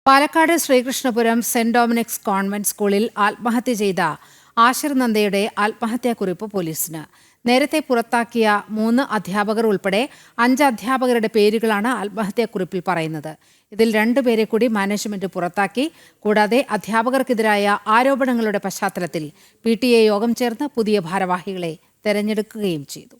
Palakkad Sreekrishnapuram saint Dominic's convent സ്കൂളിൽ ആത്മഹത്യ ചെയ്ത ആശിർ നന്ദയുടെ ആത്മഹത്യാക്കുറിപ്പ് പോലീസിന്. നേരത്തെ പുറത്താക്കിയ 3 അധ്യാപകർ ഉൾപ്പെടെ 5 അധ്യാപകരുടെ പേരുകളാണ് ആത്മഹത്യാക്കുറിപ്പിൽ പറയുന്നത്. ഇതിൽ 2 പേരെ കൂടി മാനേജ്മെന്റ് പുറത്താക്കി. കൂടാതെ അധ്യാപകർക്കെതിരായ ആരോപണങ്ങളുടെ പശ്ചാത്തലത്തിൽ PTA യോഗം ചേർന്ന് പുതിയ ഭാരവാഹികളെ തെരഞ്ഞെടുക്കുകയും ചെയ്തു.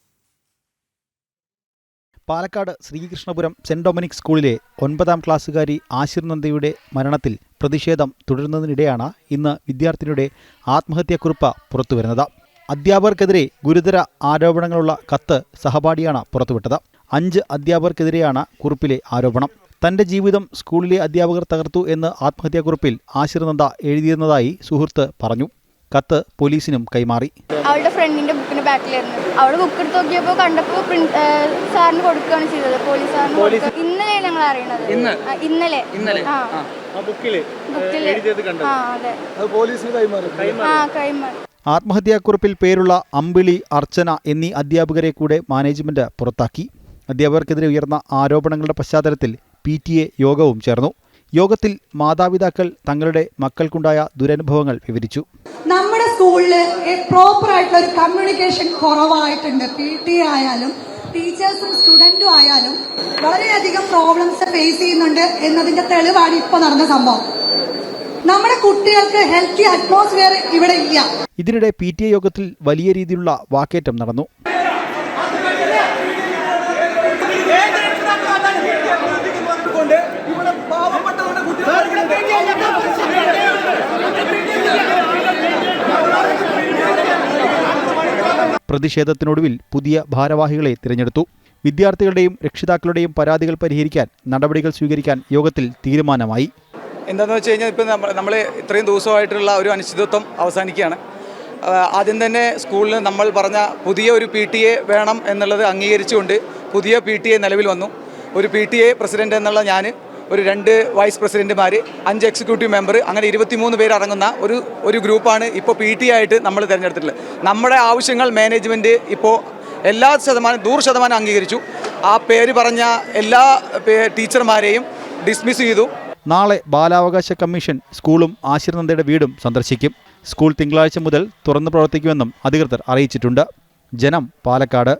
പാലക്കാട് ശ്രീകൃഷ്ണപുരം സെന്റ് ഡൊമിനിക്സ് സ്കൂളിലെ 9ാം ക്ലാസ്സുകാരി ആശിർ നന്ദയുടെ മരണത്തിൽ പ്രതിഷേധം തുടരുന്നതിനിടെയാണ് ഇന്ന് വിദ്യാർത്ഥിനിയുടെ ആത്മഹത്യാക്കുറിപ്പ് പുറത്തുവരുന്നത്. അധ്യാപകർക്കെതിരെ ഗുരുതര ആരോപണങ്ങളുള്ള കത്ത് സഹപാഠിയാണ് പുറത്തുവിട്ടത്. 5 അധ്യാപകർക്കെതിരെയാണ് കുറിപ്പിലെ ആരോപണം. തന്റെ ജീവിതം സ്കൂളിലെ അധ്യാപകർ തകർത്തു എന്ന് ആത്മഹത്യാക്കുറിപ്പിൽ ആശിർ നന്ദ എഴുതിയിരുന്നതായി സുഹൃത്ത് പറഞ്ഞു. കത്ത് പോലീസിനും കൈമാറി. അവളുടെ ഫ്രണ്ടിന്റെ ബുക്കിന്റെ ബാക്കിലായിരുന്നു. അവള് ബുക്ക് എടുത്ത് നോക്കിയപ്പോൾ കണ്ടപ്പോൾ സാറിന് കൊടുക്കുകയാണ് ചെയ്തത്. പോലീസ് സാറിന് ഇന്നലെ ഞങ്ങൾ അറിയണത്. ഇന്നലെ കൈമാറി. ആത്മഹത്യാക്കുറിപ്പിൽ പേരുള്ള അമ്പിളി, അർച്ചന എന്നീ അധ്യാപകരെ കൂടെ മാനേജ്മെന്റ് പുറത്താക്കി. അധ്യാപകർക്കെതിരെ ഉയർന്ന ആരോപണങ്ങളുടെ പശ്ചാത്തലത്തിൽ PTA യോഗവും ചേർന്നു. യോഗത്തിൽ മാതാപിതാക്കൾ തങ്ങളുടെ മക്കൾക്കുണ്ടായ ദുരനുഭവങ്ങൾ വിവരിച്ചു. നമ്മുടെ സ്കൂളിൽ പ്രോപ്പർ ആയിട്ടുള്ള ഒരു കമ്മ്യൂണിക്കേഷൻ കുറവായിട്ടുണ്ട്. PTA ആയാലും ടീച്ചേഴ്സും സ്റ്റുഡന്റും ആയാലും വളരെയധികം പ്രോബ്ലംസ് ഫേസ് ചെയ്യുന്നുണ്ട് എന്നതിന്റെ തെളിവാണ് ഇപ്പോൾ നടന്ന സംഭവം. നമ്മുടെ കുട്ടികൾക്ക് ഹെൽത്തി അറ്റ്മോസ്ഫിയർ ഇവിടെ ഇല്ല. ഇതിനിടെ PTA യോഗത്തിൽ വലിയ രീതിയിലുള്ള വാക്കേറ്റം നടന്നു. പ്രതിഷേധത്തിനൊടുവിൽ പുതിയ ഭാരവാഹികളെ തിരഞ്ഞെടുത്തു. വിദ്യാർത്ഥികളുടെയും രക്ഷിതാക്കളുടെയും പരാതികൾ പരിഹരിക്കാൻ നടപടികൾ സ്വീകരിക്കാൻ യോഗത്തിൽ തീരുമാനമായി. എന്താണെന്ന് വെച്ച് കഴിഞ്ഞാൽ ഇപ്പം നമ്മൾ ഇത്രയും ദിവസമായിട്ടുള്ള ഒരു അനിശ്ചിതത്വം അവസാനിക്കുകയാണ്. ആദ്യം തന്നെ സ്കൂളിൽ നമ്മൾ പറഞ്ഞ പുതിയ ഒരു PTA വേണം എന്നുള്ളത് അംഗീകരിച്ചുകൊണ്ട് പുതിയ PTA നിലവിൽ വന്നു. ഒരു PTA പ്രസിഡന്റ് എന്നുള്ള ഞാൻ, ഒരു 2 വൈസ് പ്രസിഡന്റുമാർ, 5 എക്സിക്യൂട്ടീവ് മെമ്പർ, അങ്ങനെ 23 പേര് അടങ്ങുന്ന ഒരു ഗ്രൂപ്പാണ് ഇപ്പോൾ PTA ആയിട്ട് നമ്മൾ തിരഞ്ഞെടുത്തിട്ടുള്ളത്. നമ്മുടെ ആവശ്യങ്ങൾ മാനേജ്മെൻറ്റ് ഇപ്പോൾ 100% അംഗീകരിച്ചു. ആ പേര് പറഞ്ഞ എല്ലാ ടീച്ചർമാരെയും ഡിസ്മിസ് ചെയ്തു. നാളെ ബാലാവകാശ കമ്മീഷൻ സ്കൂളും ആശിർ നന്ദയുടെ വീടും സന്ദർശിക്കും. സ്കൂൾ തിങ്കളാഴ്ച മുതൽ തുറന്നു പ്രവർത്തിക്കുമെന്നും അധികൃതർ അറിയിച്ചിട്ടുണ്ട്. ജനം, പാലക്കാട്.